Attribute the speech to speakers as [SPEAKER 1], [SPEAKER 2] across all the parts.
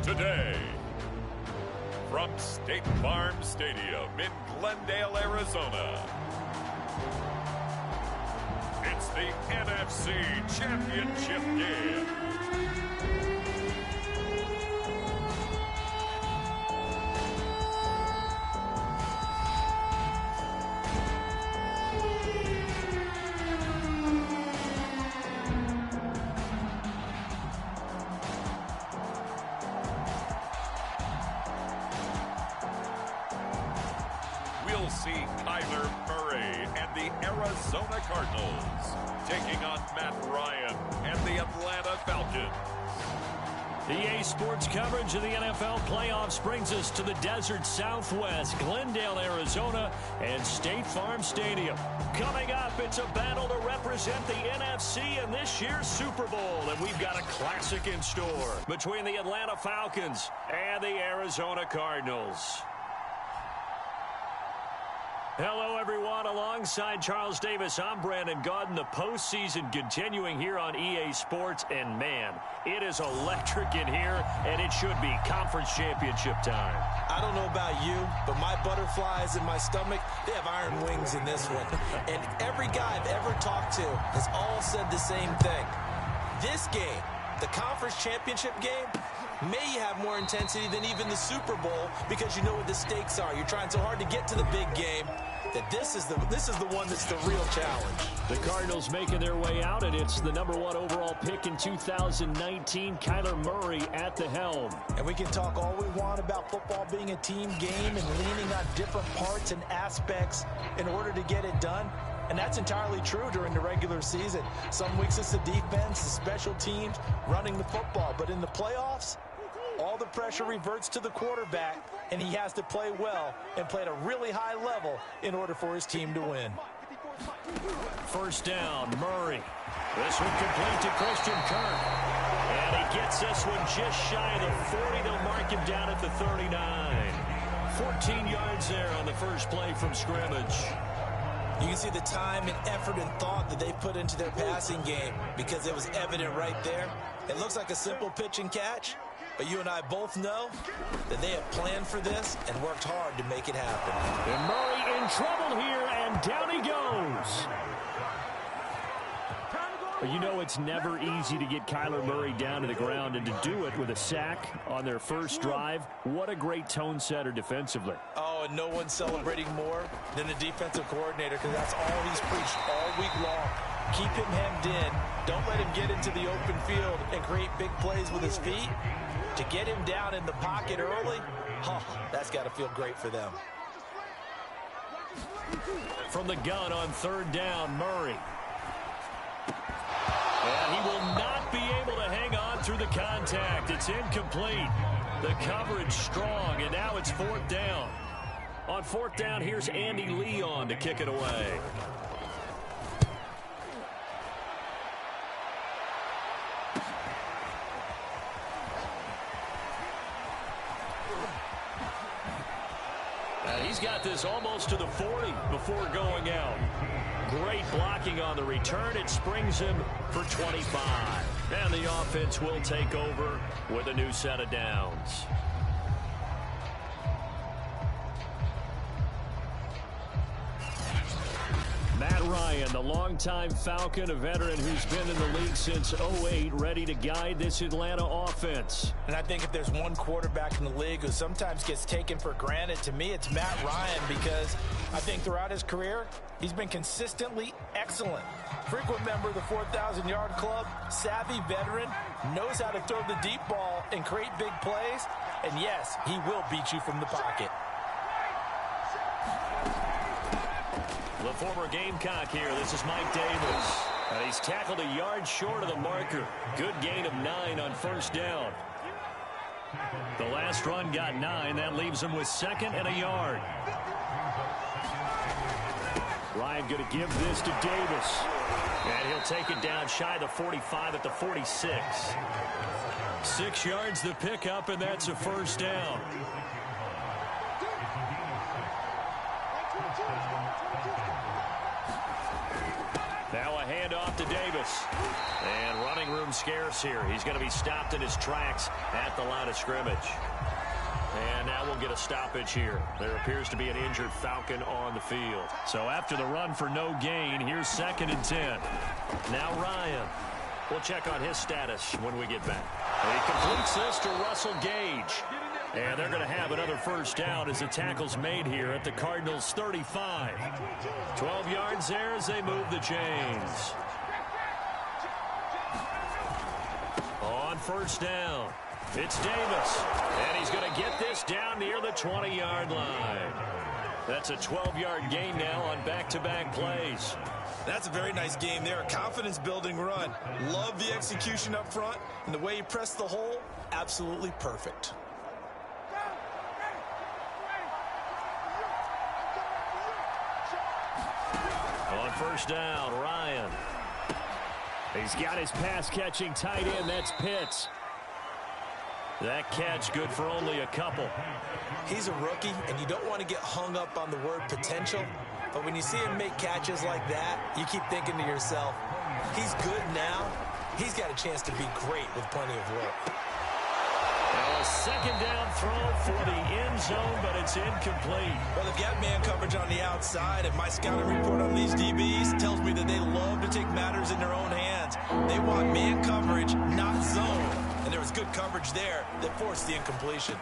[SPEAKER 1] today. From State Farm Stadium in Glendale, Arizona, it's the NFC Championship game. We'll see Kyler Murray and the Arizona Cardinals taking on Matt Ryan and the Atlanta Falcons.
[SPEAKER 2] EA Sports coverage of the NFL playoffs brings us to the desert Southwest, Glendale, Arizona, and State Farm Stadium. Coming up, it's a battle to represent the NFC in this year's Super Bowl, and we've got a classic in store between the Atlanta Falcons and the Arizona Cardinals. Hello, everyone. Alongside Charles Davis, I'm Brandon Gaudin. The postseason continuing here on EA Sports. And, man, it is electric in here, and it should be conference championship time.
[SPEAKER 3] I don't know about you, but my butterflies in my stomach, they have iron wings in this one. And every guy I've ever talked to has all said the same thing. This game, the conference championship game, may have more intensity than even the Super Bowl because you know what the stakes are. You're trying so hard to get to the big game that this is the one that's the real challenge.
[SPEAKER 2] The Cardinals making their way out, and it's the #1 overall pick in 2019, Kyler Murray at the helm.
[SPEAKER 3] And we can talk all we want about football being a team game and leaning on different parts and aspects in order to get it done. And that's entirely true during the regular season. Some weeks it's the defense, the special teams, running the football. But in the playoffs, all the pressure reverts to the quarterback, and he has to play well and play at a really high level in order for his team to win.
[SPEAKER 2] First down, Murray. This one complete to Christian Kirk. And he gets this one just shy of the 40. They'll mark him down at the 39. 14 yards there on the first play from scrimmage.
[SPEAKER 3] You can see the time and effort and thought that they put into their passing game because it was evident right there. It looks like a simple pitch and catch, but you and I both know that they have planned for this and worked hard to make it happen.
[SPEAKER 2] And Murray in trouble here, and down he goes. But you know it's never easy to get Kyler Murray down to the ground, and to do it with a sack on their first drive, what a great tone setter defensively.
[SPEAKER 3] Oh, and no one's celebrating more than the defensive coordinator because that's all he's preached all week long. Keep him hemmed in. Don't let him get into the open field and create big plays with his feet. To get him down in the pocket early, that's got to feel great for them.
[SPEAKER 2] From the gun on third down, Murray. And he will not be able to hang on through the contact. It's incomplete. The coverage strong, and now it's fourth down. On fourth down, here's Andy Leon to kick it away. And he's got this almost to the 40 before going out. Great blocking on the return. It springs him for 25. And the offense will take over with a new set of downs. Matt Ryan, the longtime Falcon, a veteran who's been in the league since '08, ready to guide this Atlanta offense.
[SPEAKER 3] And I think if there's one quarterback in the league who sometimes gets taken for granted, to me it's Matt Ryan, because I think throughout his career, he's been consistently excellent. Frequent member of the 4,000-yard club, savvy veteran, knows how to throw the deep ball and create big plays. And yes, he will beat you from the pocket.
[SPEAKER 2] The former Gamecock here. This is Mike Davis. And he's tackled a yard short of the marker. Good gain of 9 on first down. The last run got 9. That leaves him with second and a yard. Ryan going to give this to Davis. And he'll take it down shy of the 45 at the 46. 6 yards the pickup, and that's a first down. Now a handoff to Davis. And running room scarce here. He's going to be stopped in his tracks at the line of scrimmage. And now we'll get a stoppage here. There appears to be an injured Falcon on the field. So after the run for no gain, here's 2nd and 10. Now Ryan. We'll check on his status when we get back. He completes this to Russell Gage. And they're going to have another first down as the tackle's made here at the Cardinals' 35. 12 yards there as they move the chains. On first down, it's Davis. And he's going to get this down near the 20-yard line. That's a 12-yard gain now on back-to-back plays.
[SPEAKER 3] That's a very nice game there. A confidence-building run. Love the execution up front. And the way he pressed the hole, absolutely perfect.
[SPEAKER 2] On first down, Ryan. He's got his pass-catching tight end. That's Pitts. That catch good for only a couple.
[SPEAKER 3] He's a rookie, and you don't want to get hung up on the word potential. But when you see him make catches like that, you keep thinking to yourself, he's good now. He's got a chance to be great with plenty of work.
[SPEAKER 2] Now a second down throw for the end zone, but it's incomplete.
[SPEAKER 3] Well, they've got man coverage on the outside, and my scouting report on these DBs tells me that they love to take matters in their own hands. They want man coverage, not zone. And there was good coverage there that forced the incompletion.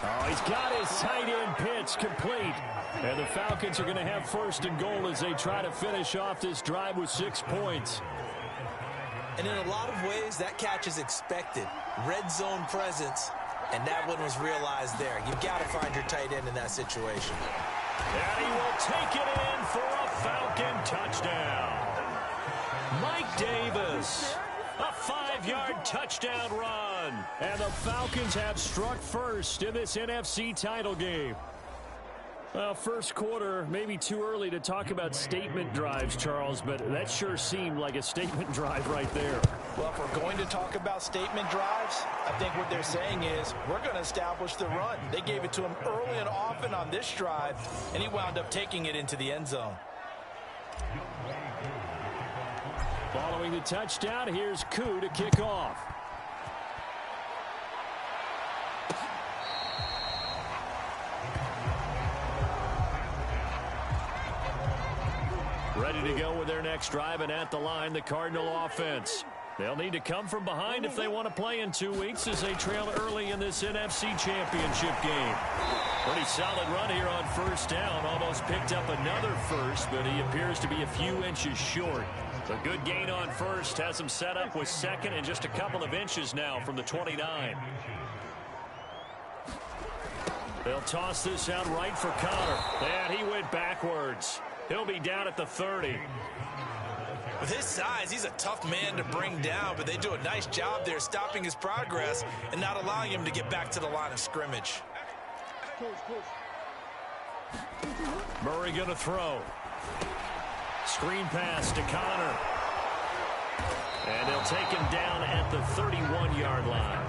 [SPEAKER 2] Oh, he's got his tight end pitch complete. And the Falcons are going to have 1st and goal as they try to finish off this drive with 6 points.
[SPEAKER 3] And in a lot of ways, that catch is expected. Red zone presence, and that one was realized there. You've got to find your tight end in that situation.
[SPEAKER 2] And he will take it in for a Falcon touchdown. Mike Davis. A 5-yard touchdown run. And the Falcons have struck first in this NFC title game. Well, first quarter, maybe too early to talk about statement drives, Charles, but that sure seemed like a statement drive right there.
[SPEAKER 3] Well, if we're going to talk about statement drives, I think what they're saying is we're going to establish the run. They gave it to him early and often on this drive, and he wound up taking it into the end zone.
[SPEAKER 2] Following the touchdown, here's Koo to kick off. Ready to go with their next drive, and at the line, the Cardinal offense. They'll need to come from behind if they want to play in 2 weeks as they trail early in this NFC Championship game. Pretty solid run here on first down. Almost picked up another first, but he appears to be a few inches short. A good gain on first has him set up with 2nd and just a couple of inches now from the 29. They'll toss this out right for Connor. And he went backwards. He'll be down at the 30.
[SPEAKER 3] With his size, he's a tough man to bring down, but they do a nice job there stopping his progress and not allowing him to get back to the line of scrimmage.
[SPEAKER 2] Murray going to throw. Screen pass to Connor. And they'll take him down at the 31-yard line.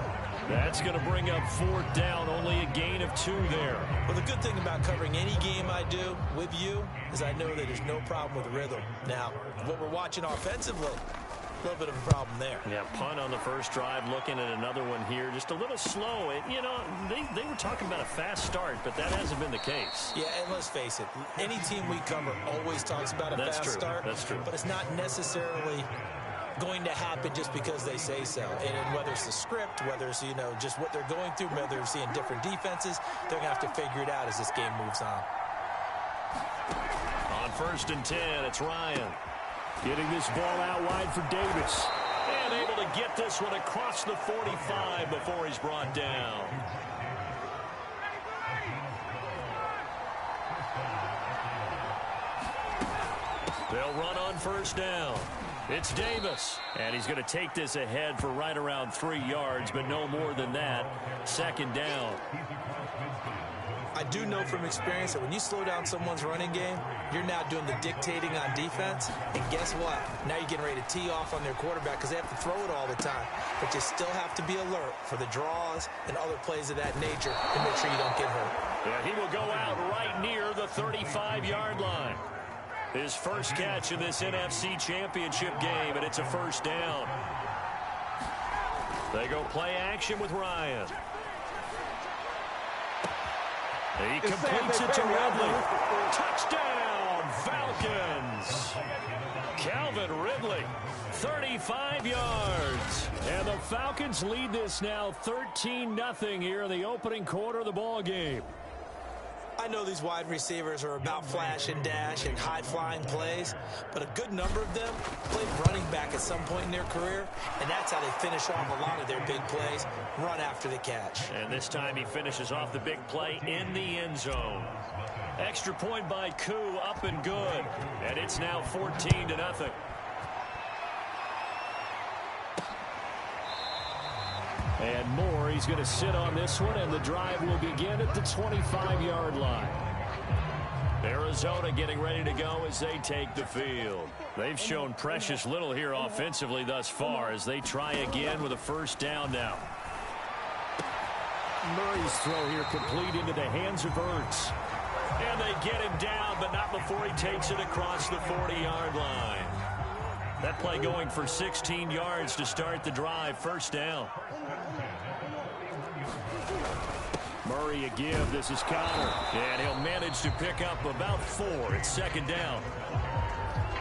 [SPEAKER 2] That's going to bring up 4th down, only a gain of 2 there.
[SPEAKER 3] Well, the good thing about covering any game I do with you is I know that there's no problem with rhythm. Now, what we're watching offensively, a little bit of a problem there.
[SPEAKER 2] Yeah, punt on the first drive, looking at another one here. Just a little slow. You know, they were talking about a fast start, but that hasn't been the case.
[SPEAKER 3] Yeah, and let's face it, any team we cover always talks about a fast start.
[SPEAKER 2] That's true.
[SPEAKER 3] But it's not necessarily going to happen just because they say so. And whether it's the script, whether it's, you know, just what they're going through, whether they're seeing different defenses, they're going to have to figure it out as this game moves on.
[SPEAKER 2] On 1st and 10, it's Ryan. Getting this ball out wide for Davis. And able to get this one across the 45 before he's brought down. They'll run on first down. It's Davis, and he's going to take this ahead for right around 3 yards, but no more than that. 2nd down.
[SPEAKER 3] I do know from experience that when you slow down someone's running game, you're now doing the dictating on defense, and guess what? Now you're getting ready to tee off on their quarterback because they have to throw it all the time. But you still have to be alert for the draws and other plays of that nature to make sure you don't get hurt.
[SPEAKER 2] Yeah, he will go out right near the 35-yard line. His first catch in this NFC Championship game, and it's a first down. They go play action with Ryan. He completes it to Ridley. Touchdown, Falcons. Calvin Ridley, 35 yards. And the Falcons lead this now 13-0 here in the opening quarter of the ball game.
[SPEAKER 3] I know these wide receivers are about flash and dash and high-flying plays, but a good number of them played running back at some point in their career, and that's how they finish off a lot of their big plays, run after the catch.
[SPEAKER 2] And this time he finishes off the big play in the end zone. Extra point by Koo, up and good, and it's now 14-0. And Moore, he's going to sit on this one, and the drive will begin at the 25-yard line. Arizona getting ready to go as they take the field. They've shown precious little here offensively thus far as they try again with a first down now. Murray's throw here complete into the hands of Ertz. And they get him down, but not before he takes it across the 40-yard line. That play going for 16 yards to start the drive, first down. Murray a give. This is Connor. And he'll manage to pick up about 4. It's second down.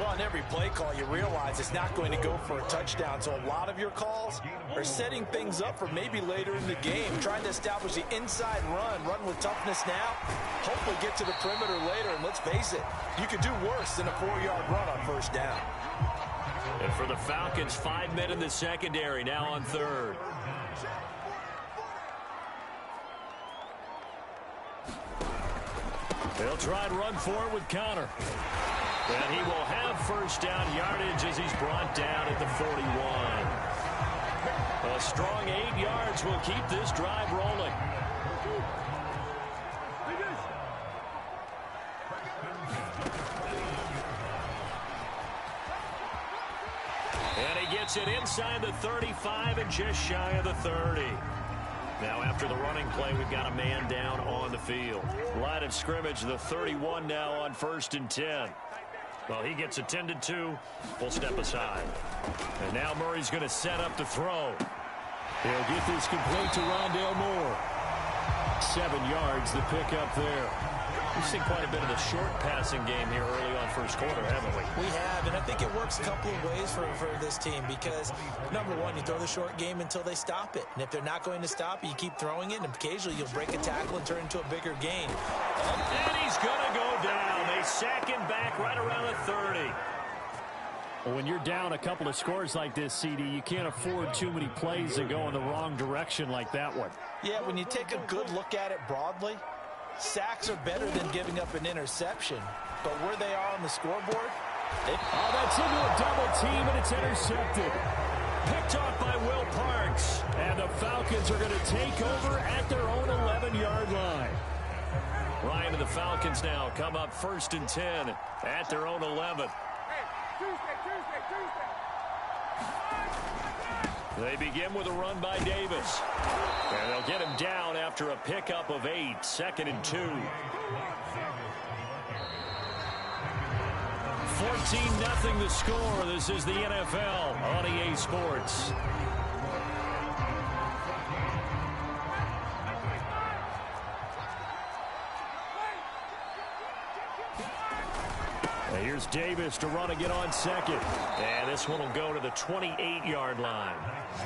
[SPEAKER 3] Well, on every play call, you realize it's not going to go for a touchdown. So a lot of your calls are setting things up for maybe later in the game, trying to establish the inside run with toughness now, hopefully get to the perimeter later. And let's face it, you could do worse than a 4-yard run on first down.
[SPEAKER 2] And for the Falcons, 5 men in the secondary, now on third. They'll try and run for it with Connor. And he will have first down yardage as he's brought down at the 41. A strong 8 yards will keep this drive rolling. And he gets it inside the 35 and just shy of the 30. Now after the running play, we've got a man down on the field. Line of scrimmage, the 31 now on 1st and 10. Well, he gets attended to. We'll step aside. And now Murray's going to set up the throw. He'll get this complete to Rondale Moore. 7 yards, the pickup there. We've seen quite a bit of the short passing game here early on first quarter, haven't we?
[SPEAKER 3] We have, and I think it works a couple of ways for this team because, number one, you throw the short game until they stop it. And if they're not going to stop it, you keep throwing it, and occasionally you'll break a tackle and turn it into a bigger gain.
[SPEAKER 2] And he's going to go down. They sack him back right around the 30. Well, when you're down a couple of scores like this, CD, you can't afford too many plays that go in the wrong direction like that one.
[SPEAKER 3] Yeah, when you take a good look at it broadly, sacks are better than giving up an interception. But where they are on the scoreboard,
[SPEAKER 2] that's into a double team, and it's intercepted. Picked off by Will Parks. And the Falcons are going to take over at their own 11-yard line. Ryan and the Falcons now come up 1st and 10 at their own 11. They begin with a run by Davis. And they'll get him down after a pickup of 8, 2nd and 2. 14-0 the score. This is the NFL on EA Sports. And here's Davis to run again on second. And this one will go to the 28-yard line.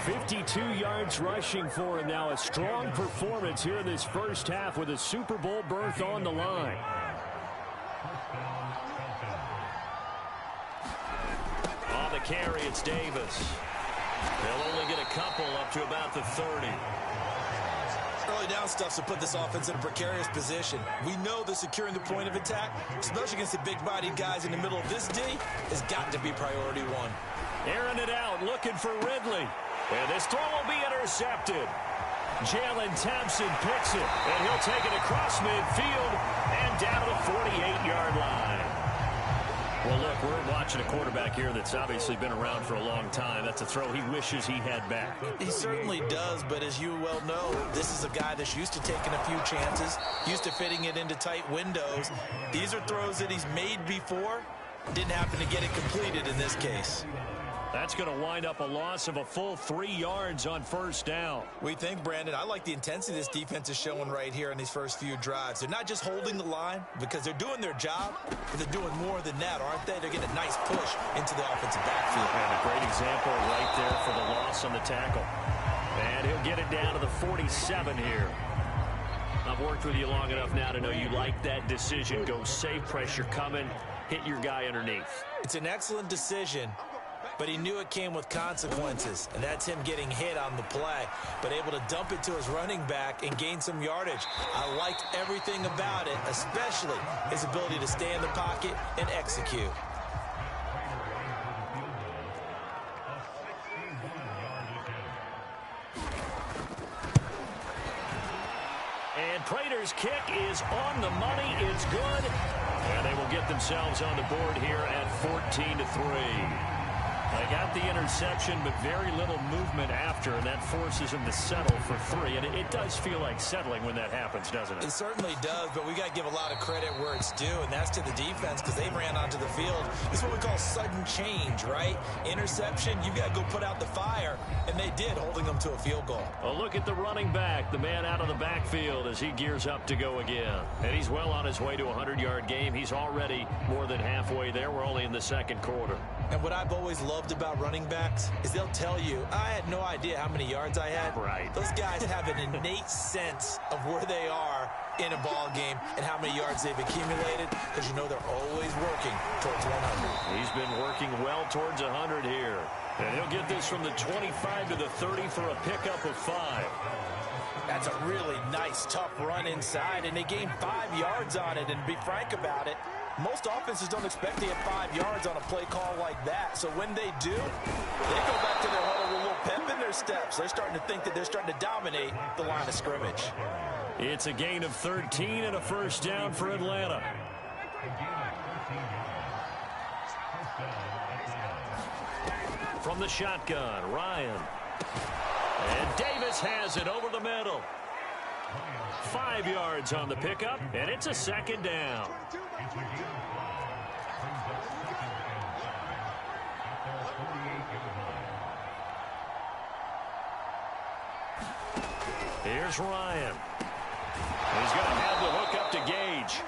[SPEAKER 2] 52 yards rushing for him now. A strong performance here in this first half with a Super Bowl berth on the line. On the carry, it's Davis. They'll only get a couple up to about the 30.
[SPEAKER 3] Early down stuff to put this offense in a precarious position. We know that securing the point of attack, especially against the big-bodied guys in the middle of this D, has got to be priority one.
[SPEAKER 2] Airing it out, looking for Ridley. And this throw will be intercepted. Jalen Thompson picks it, and he'll take it across midfield and down to the 48-yard line. Well, look, we're watching a quarterback here that's obviously been around for a long time. That's a throw he wishes he had back.
[SPEAKER 3] He certainly does, but as you well know, this is a guy that's used to taking a few chances, used to fitting it into tight windows. These are throws that he's made before, Didn't happen to get it completed in this case.
[SPEAKER 2] That's going to wind up a loss of a full 3 yards on first down.
[SPEAKER 3] We think, Brandon, I like the intensity this defense is showing right here in these first few drives. They're not just holding the line because they're doing their job, but they're doing more than that, aren't they? They're getting a nice push into the offensive backfield.
[SPEAKER 2] And a great example right there for the loss on the tackle. And he'll get it down to the 47 here. I've worked with you long enough now to know you like that decision. Go safe, pressure coming, hit your guy underneath.
[SPEAKER 3] It's an excellent decision, but he knew it came with consequences, and that's him getting hit on the play, but able to dump it to his running back and gain some yardage. I like everything about it, especially his ability to stay in the pocket and execute.
[SPEAKER 2] And Prater's kick is on the money. It's good. And they will get themselves on the board here at 14-3. They got the interception, but very little movement after, and that forces them to settle for 3. And it does feel like settling when that happens, doesn't it?
[SPEAKER 3] It certainly does, but we got to give a lot of credit where it's due, and that's to the defense because they ran onto the field. This is what we call sudden change, right? Interception, you got to go put out the fire, and they did, holding them to a field goal.
[SPEAKER 2] Well, look at the running back, the man out of the backfield as he gears up to go again. And he's well on his way to a 100-yard game. He's already more than halfway there. We're only in the second quarter.
[SPEAKER 3] And what I've always loved about running backs is they'll tell you, I had no idea how many yards I had.
[SPEAKER 2] Right.
[SPEAKER 3] Those guys have an innate sense of where they are in a ball game and how many yards they've accumulated because you know they're always working towards 100.
[SPEAKER 2] He's been working well towards 100 here. And he'll get this from the 25 to the 30 for a pickup of 5.
[SPEAKER 3] That's a really nice, tough run inside, and they gained 5 yards on it. And to be frank about it, most offenses don't expect to get 5 yards on a play call like that. So when they do, they go back to their huddle with a little pep in their steps. They're starting to think that they're starting to dominate the line of scrimmage.
[SPEAKER 2] It's a gain of 13 and a first down for Atlanta. From the shotgun, Ryan. And Davis has it over the middle. 5 yards on the pickup, and it's a second down. Here's Ryan. He's going to have the hook up to Gage.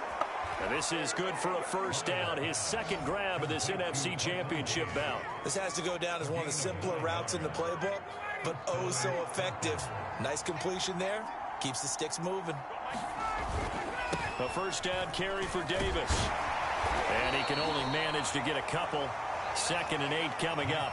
[SPEAKER 2] And this is good for a first down, his second grab of this NFC Championship bout.
[SPEAKER 3] This has to go down as one of the simpler routes in the playbook, but oh so effective. Nice completion there. Keeps the sticks moving.
[SPEAKER 2] A first down carry for Davis. And he can only manage to get a couple. 2nd and 8 coming up.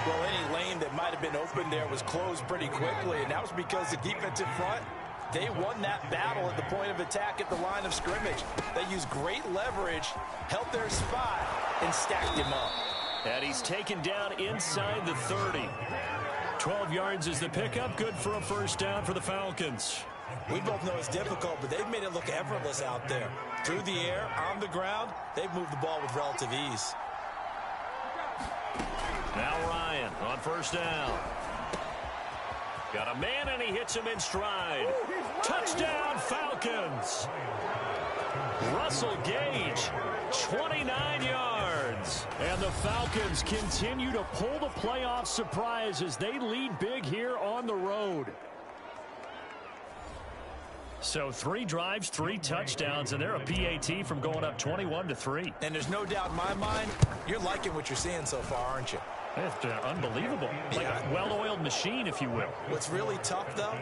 [SPEAKER 3] Well, any lane that might have been open there was closed pretty quickly, and that was because the defensive front, they won that battle at the point of attack at the line of scrimmage. They used great leverage, held their spot, and stacked him up.
[SPEAKER 2] And he's taken down inside the 30. 12 yards is the pickup. Good for a first down for the Falcons.
[SPEAKER 3] We both know it's difficult, but they've made it look effortless out there. Through the air, on the ground, they've moved the ball with relative ease.
[SPEAKER 2] Now Ryan on first down. Got a man, and he hits him in stride. Touchdown, Falcons. Russell Gage, 29 yards. And the Falcons continue to pull the playoff surprise as they lead big here on the road. So 3 drives, 3 touchdowns, and they're a PAT from going up 21-3.
[SPEAKER 3] And there's no doubt in my mind, you're liking what you're seeing so far, aren't you?
[SPEAKER 2] It's unbelievable. Like a well-oiled machine, if you will.
[SPEAKER 3] What's really tough, though,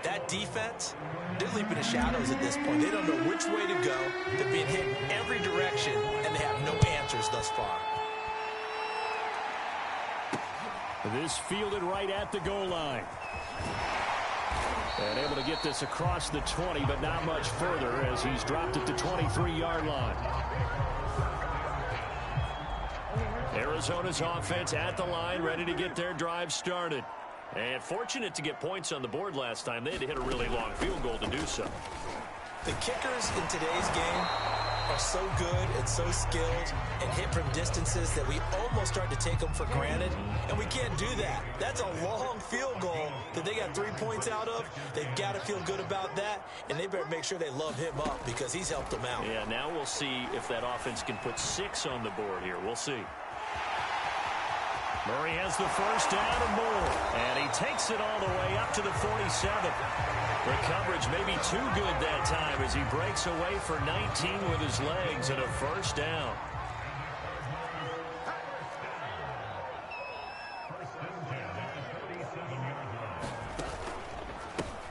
[SPEAKER 3] that defense, they're leaping the shadows at this point. They don't know which way to go. They're being hit in every direction, and they have no answers thus far.
[SPEAKER 2] This fielded right at the goal line. And able to get this across the 20, but not much further as he's dropped at the 23-yard line. Arizona's offense at the line, ready to get their drive started. And fortunate to get points on the board last time. They had to hit a really long field goal to do so.
[SPEAKER 3] The kickers in today's game are so good and so skilled and hit from distances that we almost start to take them for granted, and we can't do that. That's a long field goal that they got 3 points out of. They've got to feel good about that, and they better make sure they love him up because he's helped them out.
[SPEAKER 2] Yeah, now we'll see if that offense can put 6 on the board here. We'll see. Murray has the first down and more, and he takes it all the way up to the 47. The coverage may be too good that time as he breaks away for 19 with his legs and a first down.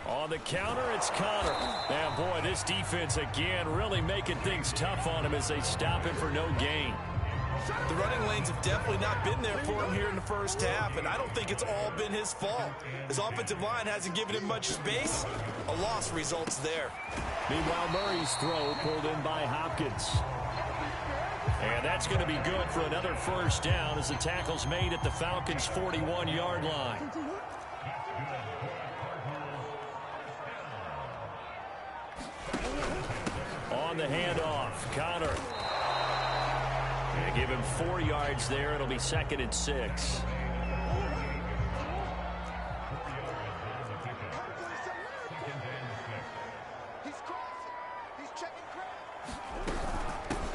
[SPEAKER 2] On the counter, it's Connor. And boy, this defense again really making things tough on him as they stop him for no gain.
[SPEAKER 3] The running lanes have definitely not been there for him here in the first half, and I don't think it's all been his fault. His offensive line hasn't given him much space. A loss results there.
[SPEAKER 2] Meanwhile, Murray's throw pulled in by Hopkins. And that's going to be good for another first down as the tackle's made at the Falcons' 41-yard line. On the handoff, Connor. Going to give him 4 yards there. It'll be 2nd and 6.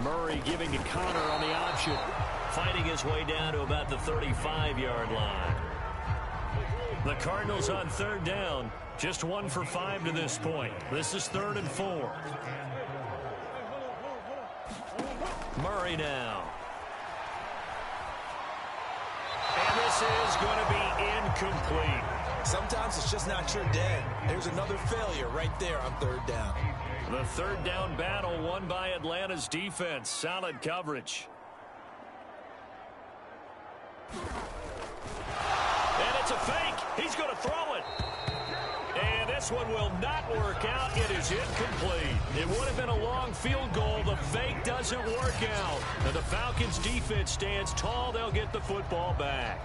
[SPEAKER 2] Murray giving to Connor on the option. Fighting his way down to about the 35-yard line. The Cardinals on 3rd down. Just 1 for 5 to this point. This is 3rd and 4. Murray now. And this is going to be incomplete.
[SPEAKER 3] Sometimes it's just not your day. There's another failure right there on 3rd down.
[SPEAKER 2] The 3rd down battle won by Atlanta's defense. Solid coverage. And it's a fake. He's going to throw it. And this one will not work out. It is incomplete. It would have been a long field goal. The fake doesn't work out. And the Falcons defense stands tall. They'll get the football back.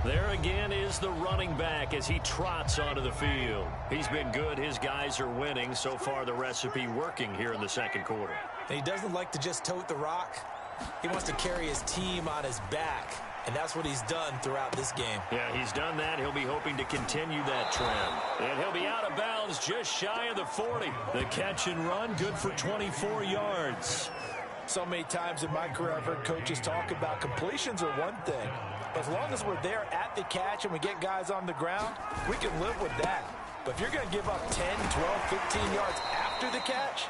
[SPEAKER 2] There again is the running back as he trots onto the field. He's been good. His guys are winning. So far, the recipe working here in the 2nd quarter.
[SPEAKER 3] And he doesn't like to just tote the rock. He wants to carry his team on his back. And that's what he's done throughout this game.
[SPEAKER 2] Yeah, he's done that. He'll be hoping to continue that trend. And he'll be out of bounds just shy of the 40. The catch and run, good for 24 yards.
[SPEAKER 3] So many times in my career, I've heard coaches talk about completions are one thing. But as long as we're there at the catch and we get guys on the ground, we can live with that. But if you're going to give up 10, 12, 15 yards after the catch,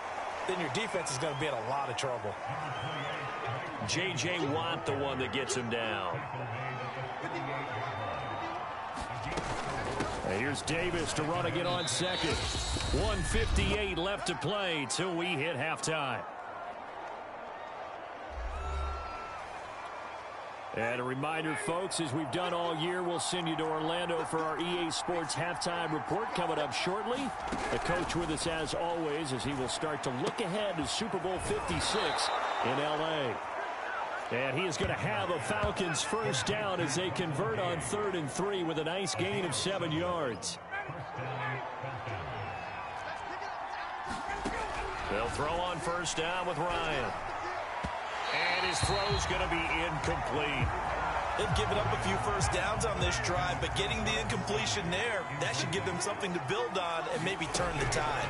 [SPEAKER 3] then your defense is going to be in a lot of trouble.
[SPEAKER 2] J.J. Watt, the one that gets him down. And here's Davis to run again on 2nd. 1:58 left to play till we hit halftime. And a reminder, folks, as we've done all year, we'll send you to Orlando for our EA Sports halftime report coming up shortly. The coach with us as always as he will start to look ahead to Super Bowl 56 in L.A. And he is going to have a Falcons first down as they convert on 3rd and 3 with a nice gain of 7 yards. They'll throw on first down with Ryan. And his throw's going to be incomplete.
[SPEAKER 3] They've given up a few first downs on this drive, but getting the incompletion there, that should give them something to build on and maybe turn the tide.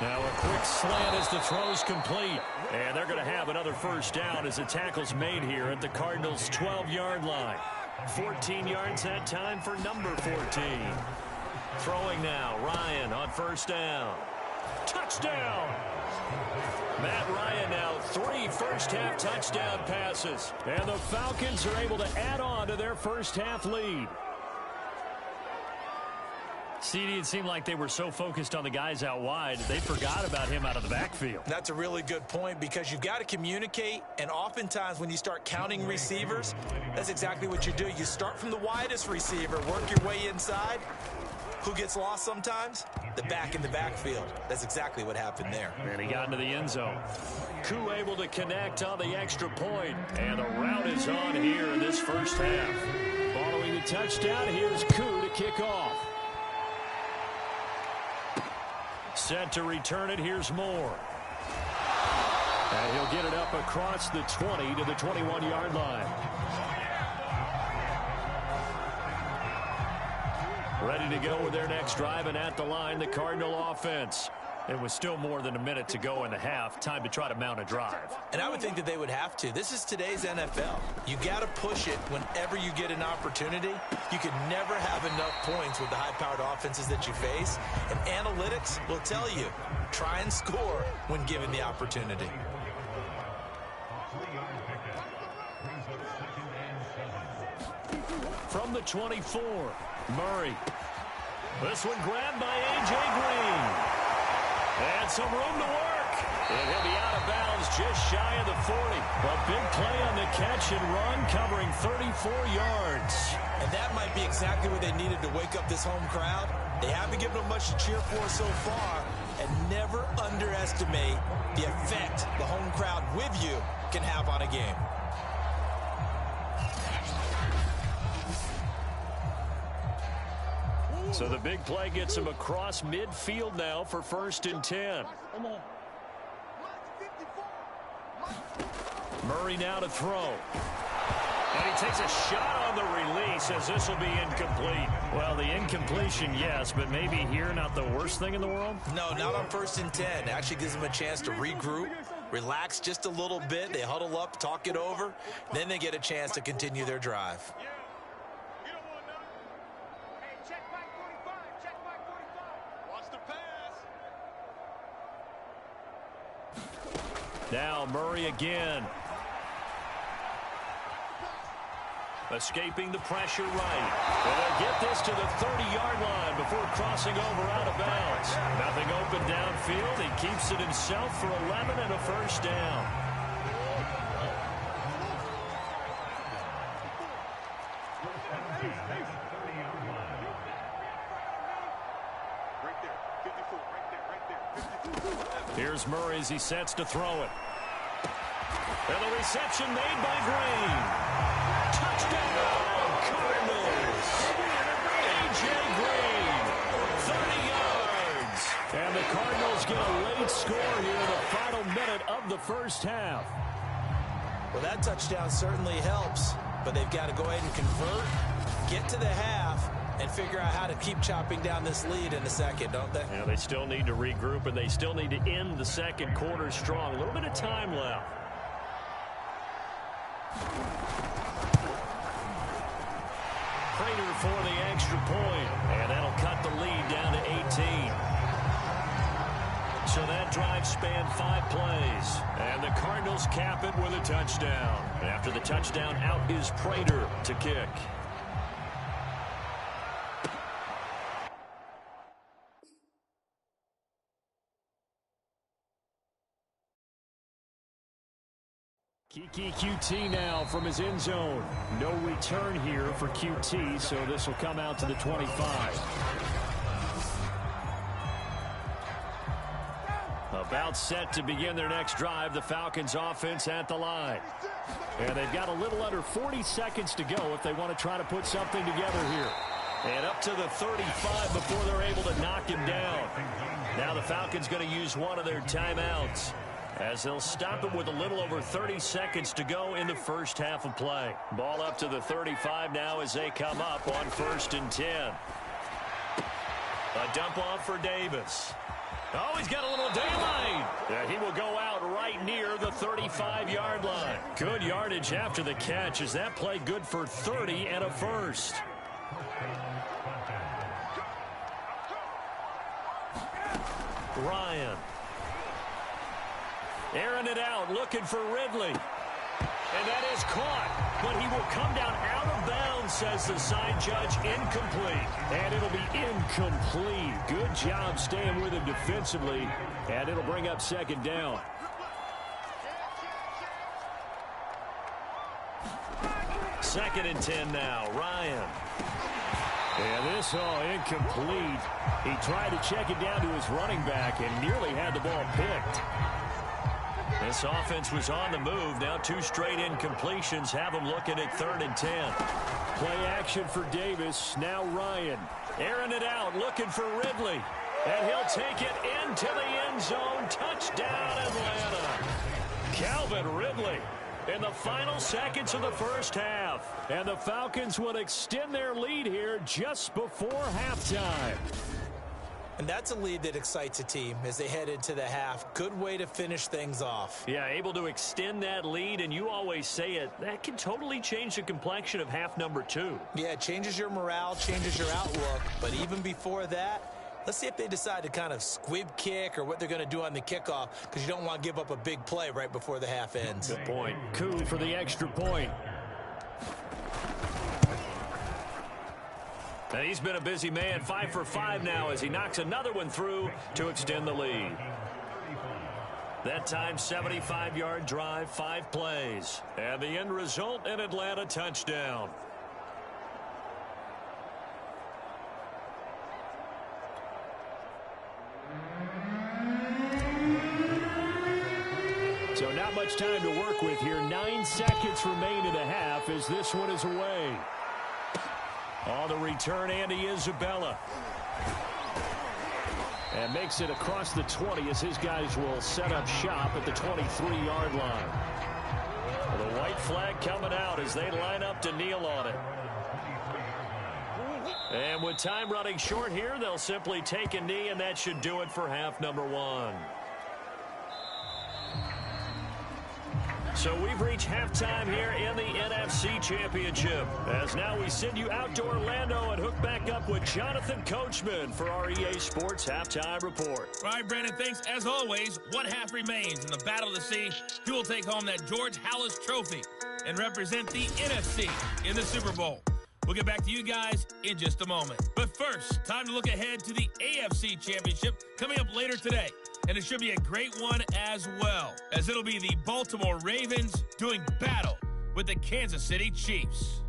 [SPEAKER 2] Now a quick slant as the throw's complete. And they're going to have another first down as the tackle's made here at the Cardinals' 12-yard line. 14 yards that time for number 14. Throwing now, Ryan on first down. Touchdown! Matt Ryan now 3 first-half touchdown passes. And the Falcons are able to add on to their first-half lead. CD, it seemed like they were so focused on the guys out wide, they forgot about him out of the backfield.
[SPEAKER 3] That's a really good point because you've got to communicate, and oftentimes when you start counting receivers, that's exactly what you do. You start from the widest receiver, work your way inside. Who gets lost sometimes? The back in the backfield. That's exactly what happened there.
[SPEAKER 2] And he got into the end zone. Koo able to connect on the extra point. And the route is on here in this first half. Following the touchdown, here's Koo to kick off. Set to return it, here's Moore. And he'll get it up across the 20 to the 21-yard line. Ready to go with their next drive, and at the line, the Cardinal offense. It was still more than a minute to go in the half. Time to try to mount a drive.
[SPEAKER 3] And I would think that they would have to. This is today's NFL. You got to push it whenever you get an opportunity. You could never have enough points with the high-powered offenses that you face. And analytics will tell you, try and score when given the opportunity.
[SPEAKER 2] From the 24, Murray. This one grabbed by A.J. Green. And some room to work. And he'll be out of bounds just shy of the 40. A big play on the catch and run, covering 34 yards.
[SPEAKER 3] And that might be exactly what they needed to wake up this home crowd. They haven't given them much to cheer for so far. And never underestimate the effect the home crowd with you can have on a game.
[SPEAKER 2] So the big play gets him across midfield now for 1st and 10. Murray now to throw. And he takes a shot on the release as this will be incomplete. Well, the incompletion, yes, but maybe here not the worst thing in the world?
[SPEAKER 3] No, not on 1st and 10. It actually gives them a chance to regroup, relax just a little bit. They huddle up, talk it over. Then they get a chance to continue their drive.
[SPEAKER 2] Now Murray again. Escaping the pressure right. And they'll get this to the 30-yard line before crossing over out of bounds. Nothing open downfield. He keeps it himself for 11 and a 1st down. Here's Murray as he sets to throw it. And the reception made by Green. Touchdown, Cardinals. A.J. Green, 30 yards. And the Cardinals get a late score here in the final minute of the 1st half.
[SPEAKER 3] Well, that touchdown certainly helps, but they've got to go ahead and convert, get to the half, and figure out how to keep chopping down this lead in the second, don't they?
[SPEAKER 2] Yeah, they still need to regroup, and they still need to end the second quarter strong. A little bit of time left. Prater for the extra point, and that'll cut the lead down to 18. So that drive spanned 5 plays, and the Cardinals cap it with a touchdown. After the touchdown, out is Prater to kick. Kiki QT now from his end zone. No return here for QT, so this will come out to the 25. About set to begin their next drive, the Falcons offense at the line. And they've got a little under 40 seconds to go if they want to try to put something together here. And up to the 35 before they're able to knock him down. Now the Falcons going to use one of their timeouts, as they'll stop it with a little over 30 seconds to go in the 1st half of play. Ball up to the 35 now as they come up on 1st and 10. A dump off for Davis. Oh, he's got a little daylight. Yeah, he will go out right near the 35-yard line. Good yardage after the catch as that play good for 30 and a 1st. Ryan. Airing it out, looking for Ridley. And that is caught, but he will come down out of bounds, says the side judge. Incomplete. And it'll be incomplete. Good job staying with him defensively, and it'll bring up 2nd down. Second and 10 now, Ryan. And this all incomplete. He tried to check it down to his running back and nearly had the ball picked. This offense was on the move. Now 2 straight incompletions have them looking at 3rd and 10. Play action for Davis. Now Ryan. Airing it out, looking for Ridley. And he'll take it into the end zone. Touchdown, Atlanta. Calvin Ridley in the final seconds of the first half. And the Falcons will extend their lead here just before halftime.
[SPEAKER 3] And that's a lead that excites a team as they head into the half. Good way to finish things off.
[SPEAKER 2] Yeah, able to extend that lead, and you always say it, that can totally change the complexion of half number 2.
[SPEAKER 3] Yeah, it changes your morale, changes your outlook. But even before that, let's see if they decide to kind of squib kick or what they're going to do on the kickoff, because you don't want to give up a big play right before the half ends.
[SPEAKER 2] Good point. Koo for the extra point. And he's been a busy man, 5 for 5 now as he knocks another one through to extend the lead. That time, 75-yard drive, 5 plays. And the end result, an Atlanta touchdown. So not much time to work with here. 9 seconds remain in the half as this one is away. On the return, Andy Isabella. And makes it across the 20 as his guys will set up shop at the 23-yard line. Well, the white flag coming out as they line up to kneel on it. And with time running short here, they'll simply take a knee, and that should do it for half number 1. So we've reached halftime here in the NFC Championship. As now we send you out to Orlando and hook back up with Jonathan Coachman for our EA Sports Halftime Report.
[SPEAKER 4] All right, Brandon, thanks. As always, one half remains in the battle to see who will take home that George Halas Trophy and represent the NFC in the Super Bowl. We'll get back to you guys in just a moment. But first, time to look ahead to the AFC Championship coming up later today. And it should be a great one as well, as it'll be the Baltimore Ravens doing battle with the Kansas City Chiefs.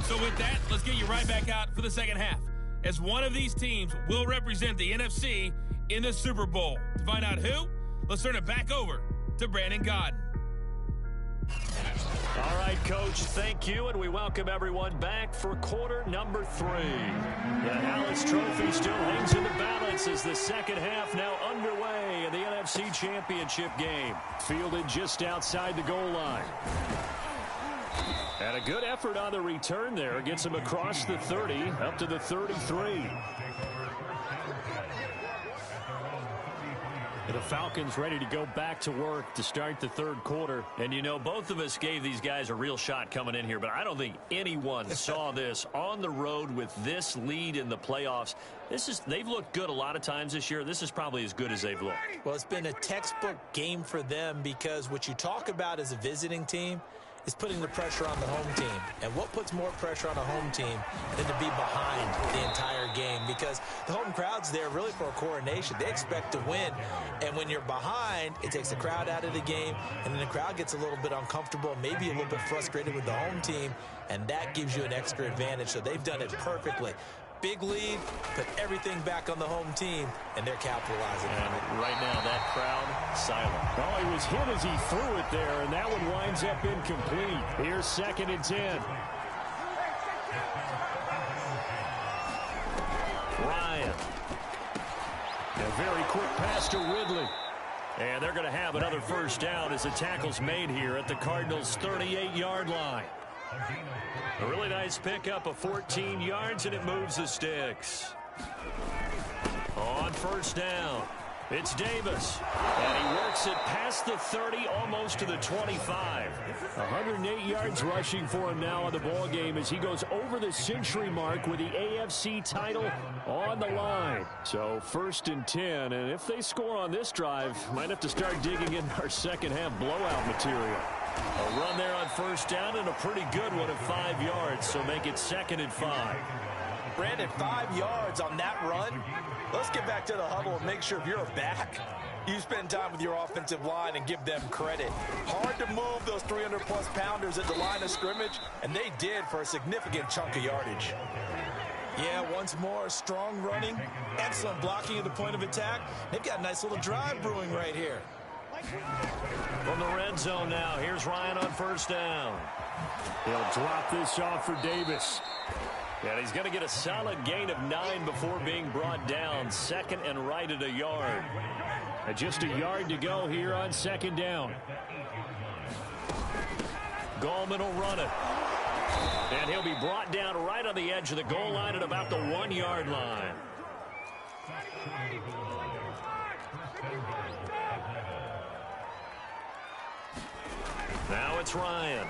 [SPEAKER 4] So with that, let's get you right back out for the second half, as one of these teams will represent the NFC in the Super Bowl. To find out who, let's turn it back over to Brandon Godden.
[SPEAKER 2] All right, Coach, thank you, and we welcome everyone back for quarter number 3. The Halas Trophy still hangs in the balance as the second half now underway in the NFC Championship game. Fielded just outside the goal line. And a good effort on the return there. Gets him across the 30, up to the 33. The Falcons ready to go back to work to start the third quarter. And, you know, both of us gave these guys a real shot coming in here, but I don't think anyone saw this on the road with this lead in the playoffs. They've looked good a lot of times this year. This is probably as good as they've looked. Well, it's been a textbook game for them because what you talk about as a visiting team is putting the pressure on the home team. And what puts more pressure on a home team than to be behind the entire game? Because the home crowd's there really for a coronation. They expect to win. And when you're behind, it takes the crowd out of the game. And then the crowd gets a little bit uncomfortable, maybe a little bit frustrated with the home team. And that gives you an extra advantage. So they've done it perfectly. Big lead, put everything back on the home team, and they're capitalizing on it. Right now, that crowd, silent.
[SPEAKER 5] Well, he was hit as he threw it there, and that one winds up incomplete. Here's 2nd and 10.
[SPEAKER 2] Ryan. A very quick pass to Ridley. And they're going to have another first down as the tackle's made here at the Cardinals' 38-yard line. A really nice pickup of 14 yards, and it moves the sticks. On first down, it's Davis. And he works it past the 30, almost to the 25.
[SPEAKER 5] 108 yards rushing for him now on the ball game as he goes over the century mark with the AFC title on the line. So 1st and 10, and if they score on this drive, might have to start digging in our second half blowout material.
[SPEAKER 2] A run there on first down and a pretty good one of 5 yards, so make it 2nd and 5.
[SPEAKER 3] Brandon, 5 yards on that run. Let's get back to the huddle and make sure if you're a back, you spend time with your offensive line and give them credit. Hard to move those 300-plus pounders at the line of scrimmage, and they did for a significant chunk of yardage. Yeah, once more, strong running, excellent blocking at the point of attack. They've got a nice little drive brewing right here.
[SPEAKER 2] From the red zone now, here's Ryan on first down.
[SPEAKER 5] He'll drop this off for Davis. And he's going to get a solid gain of 9 before being brought down. Second and right at a yard. And just a yard to go here on second down. Gallman will run it. And he'll be brought down right on the edge of the goal line at about the 1-yard line. Now it's Ryan.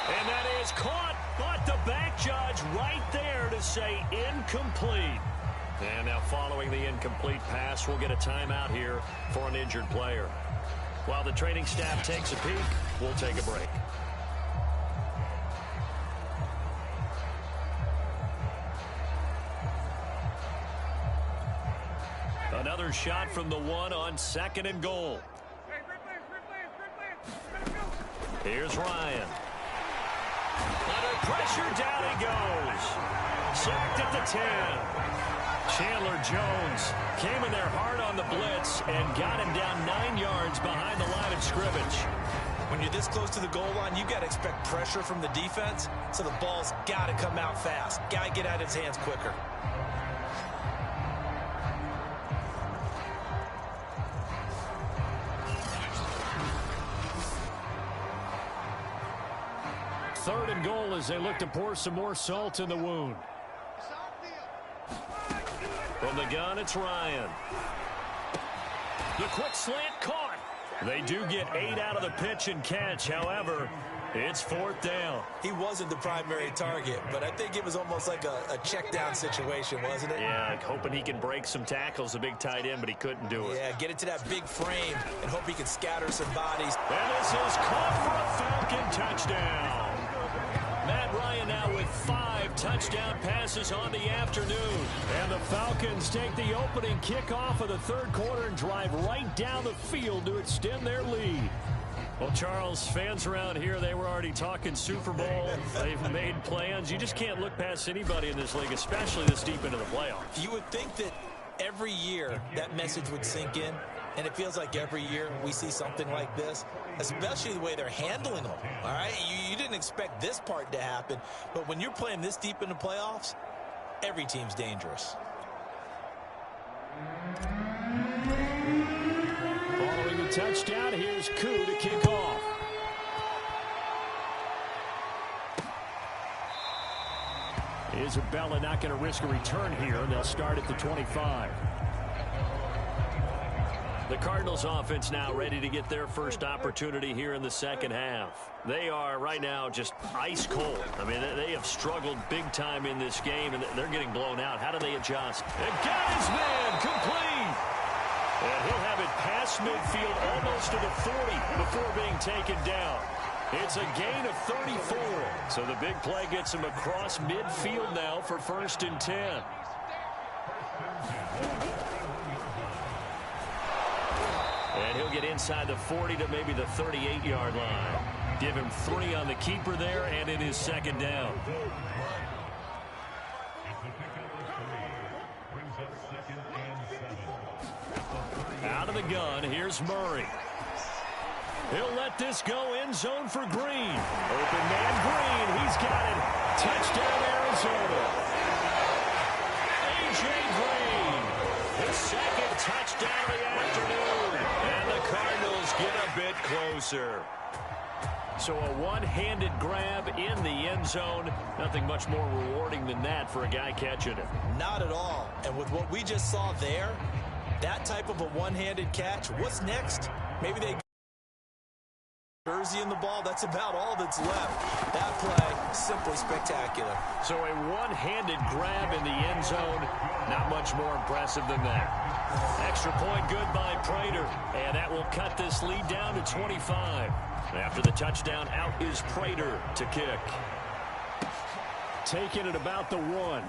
[SPEAKER 5] And that is caught, but the back judge right there to say incomplete. And now following the incomplete pass, we'll get a timeout here for an injured player. While the training staff takes a peek, we'll take a break. Another shot from the 1 on second and goal. Here's Ryan. Under pressure, down he goes. Sacked at the 10. Chandler Jones came in there hard on the blitz and got him down 9 yards behind the line of scrimmage.
[SPEAKER 3] When you're this close to the goal line, you got to expect pressure from the defense, so the ball's got to come out fast. Got to get out of his hands quicker.
[SPEAKER 5] Third and goal as they look to pour some more salt in the wound. From the gun, it's Ryan. The quick slant caught. They do get 8 out of the pitch and catch. However, it's fourth down.
[SPEAKER 3] He wasn't the primary target, but I think it was almost like a check down situation, wasn't it?
[SPEAKER 5] Yeah, hoping he can break some tackles, a big tight end, but he couldn't do it.
[SPEAKER 3] Yeah, get into that big frame and hope he can scatter some bodies.
[SPEAKER 5] And this is caught for a Falcon touchdown. Matt Ryan now with 5 touchdown passes on the afternoon. And the Falcons take the opening kickoff of the third quarter and drive right down the field to extend their lead. Well, Charles, fans around here, they were already talking Super Bowl. They've made plans. You just can't look past anybody in this league, especially this deep into the playoffs.
[SPEAKER 3] You would think that every year that message would sink in, and it feels like every year we see something like this, especially the way they're handling them, all right? You didn't expect this part to happen, but when you're playing this deep in the playoffs, every team's dangerous.
[SPEAKER 5] Following the touchdown, here's Koo to kick off. Isabella not going to risk a return here, and they'll start at the 25. The Cardinals offense now ready to get their first opportunity here in the second half. They are right now just ice cold. I mean, they have struggled big time in this game, and they're getting blown out. How do they adjust? And got his man complete. And he'll have it past midfield almost to the 40 before being taken down. It's a gain of 34. So the big play gets him across midfield now for 1st and 10. And he'll get inside the 40 to maybe the 38-yard line. Give him 3 on the keeper there, and it is second down. Out of the gun, here's Murray. He'll let this go end zone for Green. Open man Green, he's got it. Touchdown Arizona. A.J. Green, his second touchdown of the afternoon. And the Cardinals get a bit closer. So a one-handed grab in the end zone. Nothing much more rewarding than that for a guy catching it.
[SPEAKER 3] Not at all. And with what we just saw there, that type of a one-handed catch, what's next? Maybe they jersey in the ball. That's about all that's left. That play, simply spectacular.
[SPEAKER 5] So a one-handed grab in the end zone. Not much more impressive than that. Extra point good by Prater. And that will cut this lead down to 25. After the touchdown, out is Prater to kick. Taking it about the 1.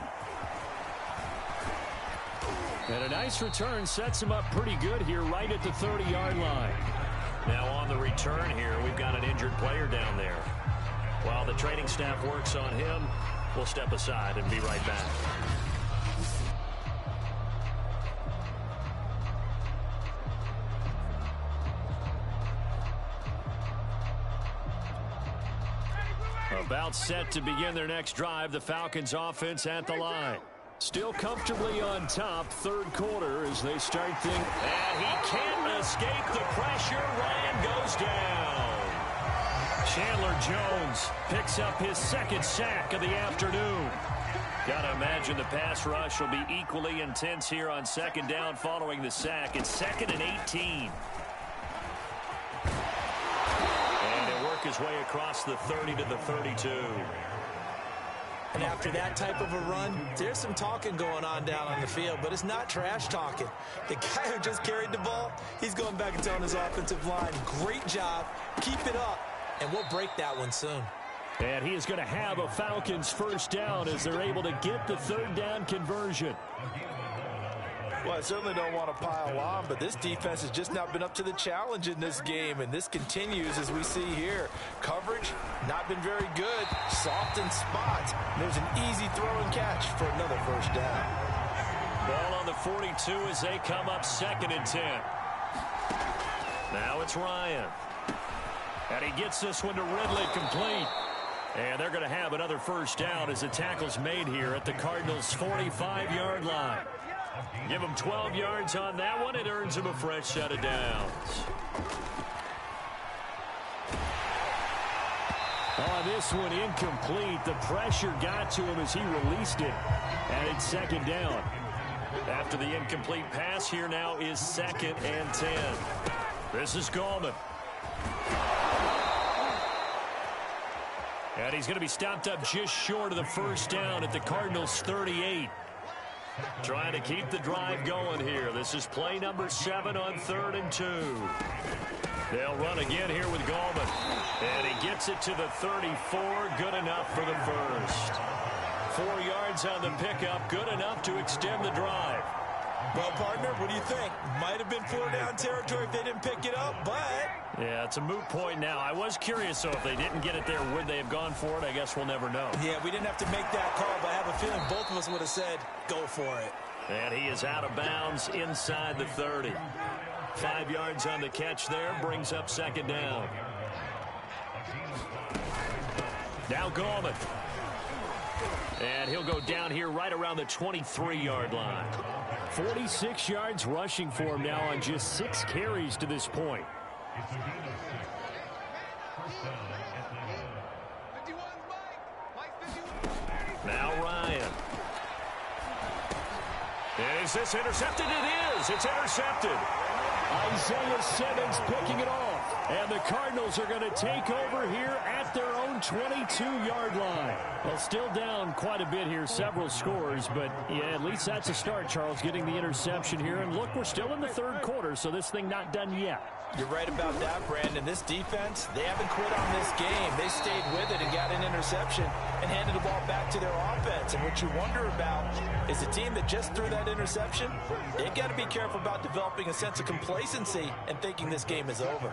[SPEAKER 5] And a nice return sets him up pretty good here right at the 30-yard line. Now on the return here, we've got an injured player down there. While the training staff works on him, we'll step aside and be right back.
[SPEAKER 2] About set to begin their next drive, the Falcons offense at the line. Still comfortably on top, third quarter as they start things. And he can't escape the pressure. Ryan goes down. Chandler Jones picks up his second sack of the afternoon. Got to imagine the pass rush will be equally intense here on second down following the sack. It's 2nd and 18. And he'll work his way across the 30 to the 32.
[SPEAKER 3] And after that type of a run, there's some talking going on down on the field, but it's not trash talking. The guy who just carried the ball, he's going back and telling his offensive line, great job, keep it up, and we'll break that one soon.
[SPEAKER 2] And he is going to have a Falcons first down as they're able to get the third down conversion.
[SPEAKER 3] Well, I certainly don't want to pile on, but this defense has just not been up to the challenge in this game, and this continues as we see here. Coverage, not been very good. Soft in spots. There's an easy throw and catch for another first down.
[SPEAKER 2] Ball on the 42 as they come up 2nd and 10. Now it's Ryan. And he gets this one to Ridley complete. And they're going to have another first down as the tackle's made here at the Cardinals' 45-yard line. Give him 12 yards on that one. It earns him a fresh set of downs. On this one, incomplete. The pressure got to him as he released it. And it's second down. After the incomplete pass, here now is 2nd and 10. This is Gallman. And he's going to be stopped up just short of the first down at the Cardinals' 38. Trying to keep the drive going here. This is play number 7 on 3rd and 2. They'll run again here with Gallman. And he gets it to the 34. Good enough for the first. 4 yards on the pickup. Good enough to extend the drive.
[SPEAKER 3] Well, partner, what do you think? Might have been 4-down territory if they didn't pick it up, but...
[SPEAKER 2] Yeah, it's a moot point now. I was curious, so if they didn't get it there, would they have gone for it? I guess we'll never know.
[SPEAKER 3] Yeah, we didn't have to make that call, but I have a feeling both of us would have said, go for it.
[SPEAKER 2] And he is out of bounds inside the 30. 5 yards on the catch there, brings up second down. Now Gallman. And he'll go down here right around the 23-yard line. 46 yards rushing for him now on just 6 carries to this point. Now Ryan. And is this intercepted? It is. It's intercepted. Isaiah Simmons picking it off. And the Cardinals are going to take over here at their own 22-yard line. Well, still down quite a bit here, several scores, but yeah, at least that's a start, Charles, getting the interception here. And look, we're still in the third quarter, so this thing not done yet.
[SPEAKER 3] You're right about that, Brandon. This defense, they haven't quit on this game. They stayed with it and got an interception and handed the ball back to their offense. And what you wonder about is the team that just threw that interception, they got to be careful about developing a sense of complacency and thinking this game is over.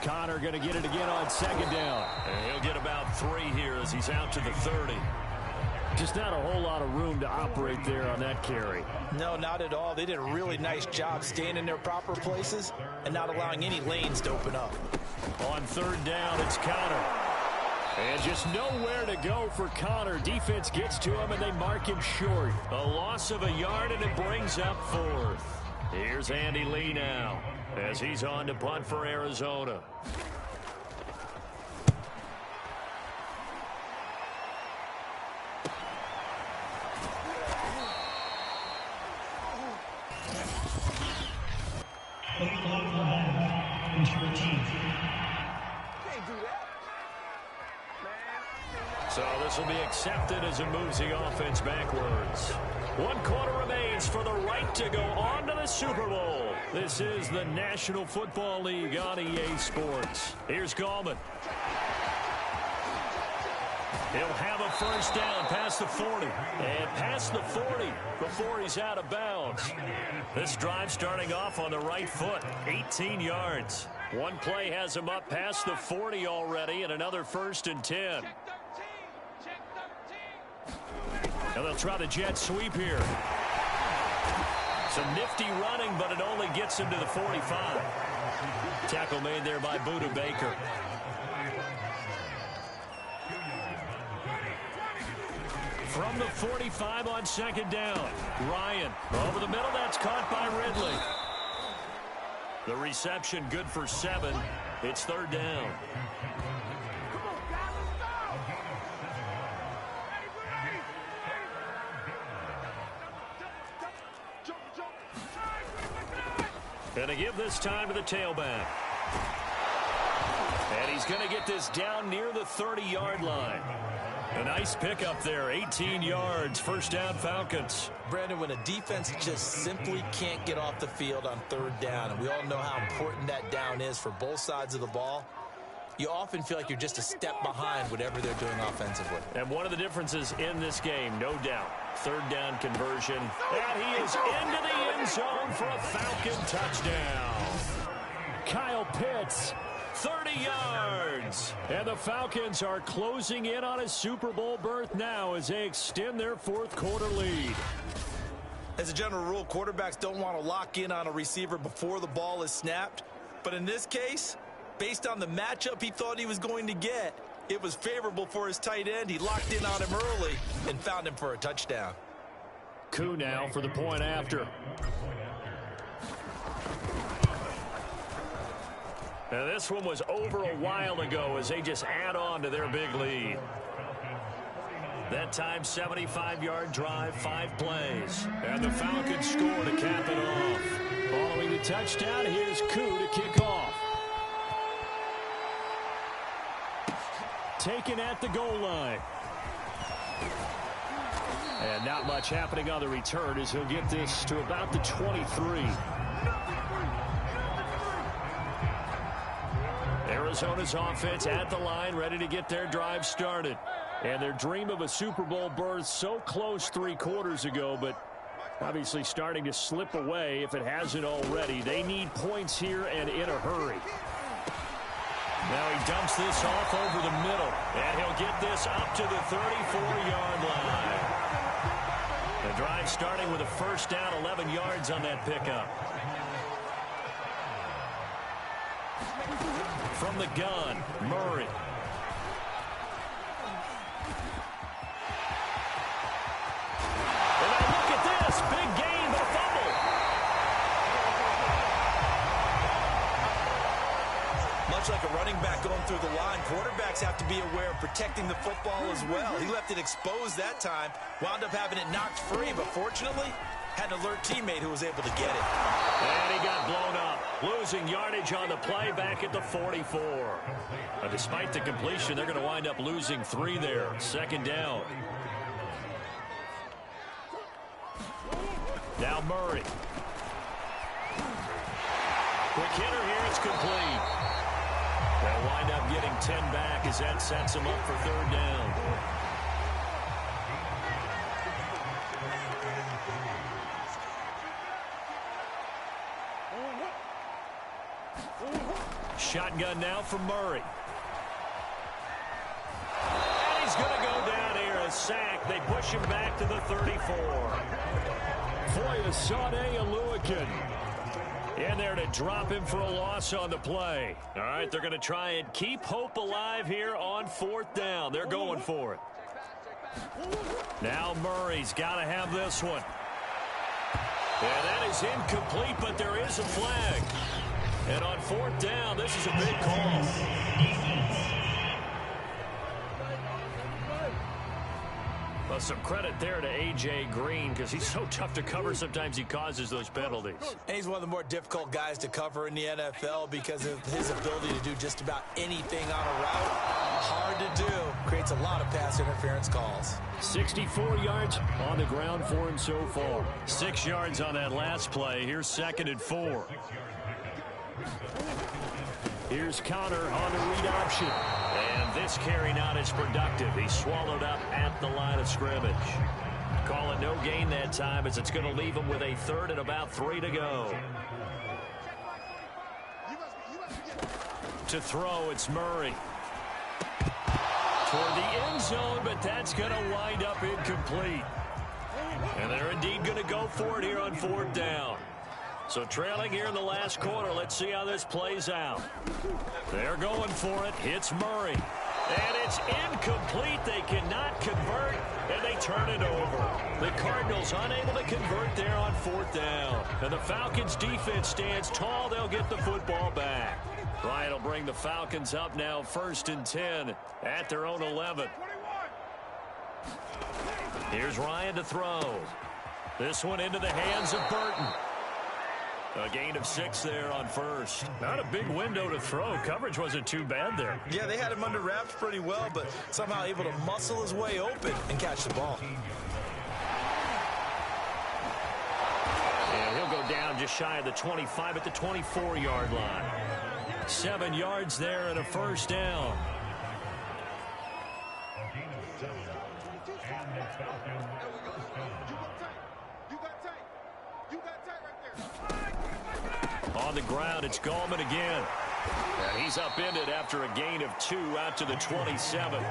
[SPEAKER 2] Connor going to get it again on second down. And he'll get about 3 here as he's out to the 30. Just not a whole lot of room to operate there on that carry.
[SPEAKER 3] No, not at all. They did a really nice job staying in their proper places and not allowing any lanes to open up.
[SPEAKER 2] On third down, it's Connor. And just nowhere to go for Connor. Defense gets to him, and they mark him short. A loss of a yard, and it brings up 4th. Here's Andy Lee now as he's on to punt for Arizona. So this will be accepted as it moves the offense backwards. 1 quarter remains for the right to go on to the Super Bowl. This is the National Football League on EA Sports. Here's Gallman. He'll have a first down past the 40. And past the 40 before he's out of bounds. This drive starting off on the right foot. 18 yards. One play has him up past the 40 already, and another 1st and 10. And they'll try the jet sweep here. Some nifty running, but it only gets him to the 45. Tackle made there by Buda Baker. From the 45 on second down. Ryan over the middle. That's caught by Ridley. The reception good for 7. It's third down. Going to give this time to the tailback. And he's going to get this down near the 30-yard line. A nice pickup there, 18 yards, first down Falcons.
[SPEAKER 3] Brandon, when a defense just simply can't get off the field on third down, and we all know how important that down is for both sides of the ball, you often feel like you're just a step behind whatever they're doing offensively.
[SPEAKER 2] And one of the differences in this game, no doubt, third down conversion. And he is into the end zone for a Falcon touchdown. Kyle Pitts, 30 yards. And the Falcons are closing in on a Super Bowl berth now as they extend their fourth quarter lead.
[SPEAKER 3] As a general rule, quarterbacks don't want to lock in on a receiver before the ball is snapped. But in this case, based on the matchup he thought he was going to get, it was favorable for his tight end. He locked in on him early and found him for a touchdown.
[SPEAKER 2] Koo now for the point after. Now this one was over a while ago as they just add on to their big lead. That time, 75-yard drive, 5 plays. And the Falcons score to cap it off. Following the touchdown, here's Koo to kick off. Taken at the goal line. And not much happening on the return as he'll get this to about the 23. Arizona's offense at the line, ready to get their drive started. And their dream of a Super Bowl berth so close 3 quarters ago, but obviously starting to slip away if it hasn't already. They need points here and in a hurry. Now he dumps this off over the middle, and he'll get this up to the 34-yard line. The drive starting with a first down, 11 yards on that pickup. From the gun, Murray. And now look at this, big gain, but a fumble.
[SPEAKER 3] Much like a running back going through the line, quarterbacks have to be aware of protecting the football as well. He left it exposed that time, wound up having it knocked free, but fortunately had an alert teammate who was able to get it.
[SPEAKER 2] And he got blown up, losing yardage on the play back at the 44. Despite the completion, they're going to wind up losing 3 there. Second down. Now Murray. Quick hitter here, it's complete. They'll wind up getting 10 back as that sets them up for third down. Shotgun now from Murray. And he's going to go down here, a sack. They push him back to the 34. Foyesade Aluakin in there to drop him for a loss on the play. All right, they're going to try and keep hope alive here on fourth down. They're going for it. Now Murray's got to have this one. And that is incomplete, but there is a flag. And on fourth down, this is a big call. Well, some credit there to A.J. Green because he's so tough to cover. Sometimes he causes those penalties.
[SPEAKER 3] And he's one of the more difficult guys to cover in the NFL because of his ability to do just about anything on a route. Hard to do. Creates a lot of pass interference calls.
[SPEAKER 2] 64 yards on the ground for him so far. 6 yards on that last play. Here's 2nd and 4. Here's Connor on the read option. And this carry not as productive. He's swallowed up at the line of scrimmage. Call it no gain that time as it's going to leave him with a 3rd and about 3 to go. To throw, it's Murray. Toward the end zone, but that's going to wind up incomplete. And they're indeed going to go for it here on fourth down. So trailing here in the last quarter. Let's see how this plays out. They're going for it. It's Murray. And it's incomplete. They cannot convert, and they turn it over. The Cardinals unable to convert there on 4th down. And the Falcons defense stands tall. They'll get the football back. Ryan will bring the Falcons up now 1st and 10 at their own 11. Here's Ryan to throw. This one into the hands of Burton. A gain of 6 there on 1st.
[SPEAKER 5] Not a big window to throw. Coverage wasn't too bad there.
[SPEAKER 3] Yeah, they had him under wraps pretty well, but somehow able to muscle his way open and catch the ball.
[SPEAKER 2] And he'll go down just shy of the 25 at the 24-yard line. 7 yards there and a 1st down. On the ground, it's Gallman again. And he's upended after a gain of 2 out to the 27.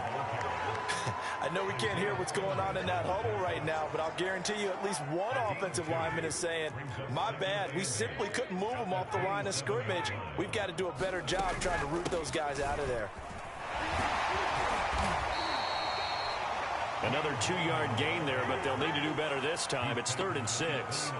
[SPEAKER 3] I know we can't hear what's going on in that huddle right now, but I'll guarantee you at least one offensive lineman is saying, my bad, we simply couldn't move them off the line of scrimmage. We've got to do a better job trying to root those guys out of there.
[SPEAKER 2] Another 2-yard gain there, but they'll need to do better this time. It's 3rd and 6.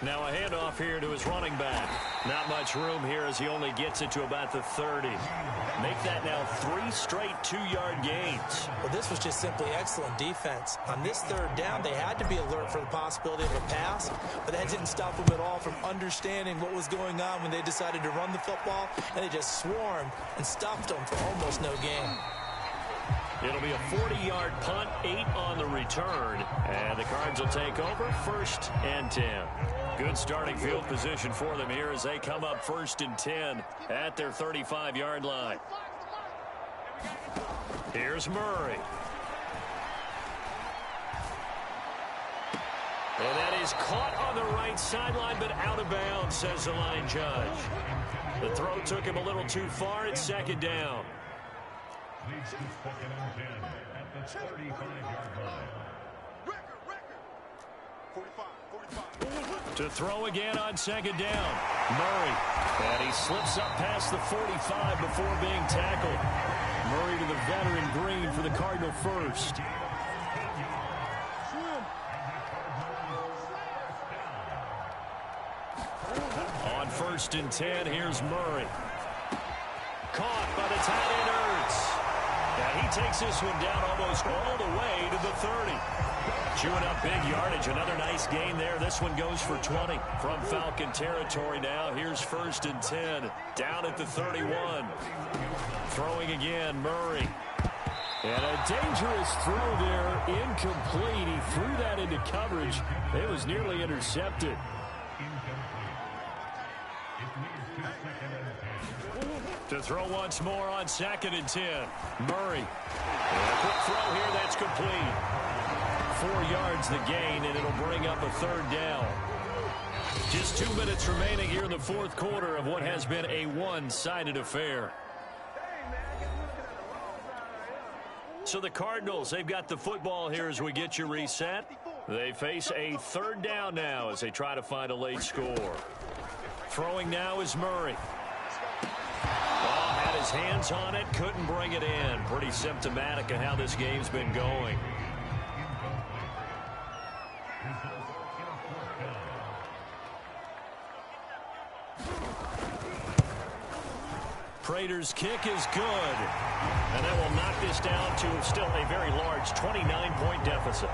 [SPEAKER 2] Now a handoff here to his running back. Not much room here as he only gets it to about the 30. Make that now 3 straight 2-yard gains.
[SPEAKER 3] Well, this was just simply excellent defense. On this 3rd down, they had to be alert for the possibility of a pass, but that didn't stop them at all from understanding what was going on when they decided to run the football, and they just swarmed and stuffed them for almost no gain.
[SPEAKER 2] It'll be a 40-yard punt, 8 on the return, and the Cards will take over 1st and 10. Good starting field position for them here as they come up 1st and 10 at their 35-yard line. Here's Murray. And that is caught on the right sideline, but out of bounds, says the line judge. The throw took him a little too far. It's 2nd down.
[SPEAKER 6] At the 35-yard line.
[SPEAKER 2] To throw again on 2nd down. Murray. And he slips up past the 45 before being tackled. Murray to the veteran Green for the Cardinal first. On 1st and 10, here's Murray. Caught by the tight end Ertz. Yeah, he takes this one down almost all the way to the 30. Chewing up big yardage. Another nice gain there. This one goes for 20 from Falcon territory now. Here's 1st and 10. Down at the 31. Throwing again, Murray. And a dangerous throw there. Incomplete. He threw that into coverage. It was nearly intercepted. To throw once more on 2nd and 10. Murray. And a quick throw here. That's complete. 4 yards the gain, and it'll bring up a 3rd down. Just 2 minutes remaining here in the 4th quarter of what has been a one-sided affair. So the Cardinals, they've got the football here as we get you reset. They face a 3rd down now as they try to find a late score. Throwing now is Murray. Had his hands on it, couldn't bring it in. Pretty symptomatic of how this game's been going. Prater's kick is good. And that will knock this down to still a very large 29-point deficit.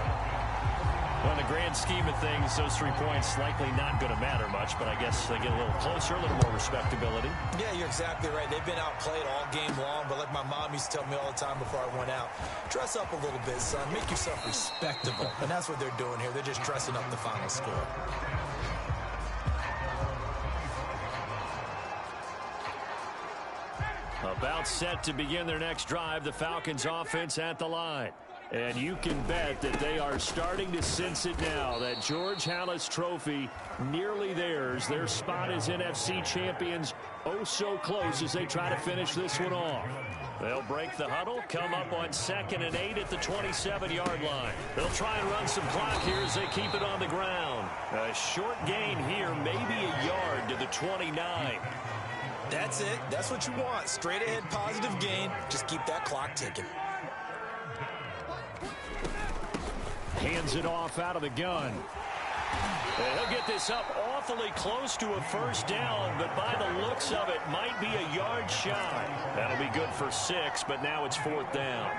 [SPEAKER 2] Well, in the grand scheme of things, those 3 points likely not going to matter much, but I guess they get a little closer, a little more respectability.
[SPEAKER 3] Yeah, you're exactly right. They've been outplayed all game long, but like my mom used to tell me all the time before I went out, dress up a little bit, son. Make yourself respectable. And that's what they're doing here. They're just dressing up the final score.
[SPEAKER 2] About set to begin their next drive, the Falcons offense at the line.
[SPEAKER 5] And you can bet that they are starting to sense it now. That George Halas trophy nearly theirs. Their spot as NFC champions oh so close as they try to finish this one off. They'll break the huddle, come up on 2nd and 8 at the 27-yard line. They'll try and run some clock here as they keep it on the ground. A short gain here, maybe a yard to the 29.
[SPEAKER 3] That's it. That's what you want. Straight ahead positive gain. Just keep that clock ticking.
[SPEAKER 5] Hands it off out of the gun. And he'll get this up awfully close to a first down, but by the looks of it, might be a yard shy. That'll be good for 6, but now it's 4th down.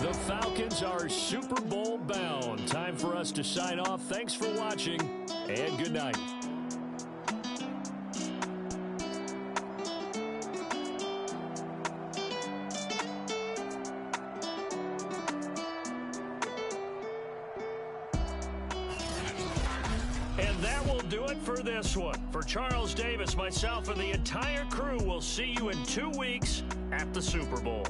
[SPEAKER 5] The Falcons are Super Bowl bound. Time for us to sign off. Thanks for watching, and good night. And that will do it for this one. For Charles Davis, myself, and the entire crew, we'll see you in 2 weeks at the Super Bowl.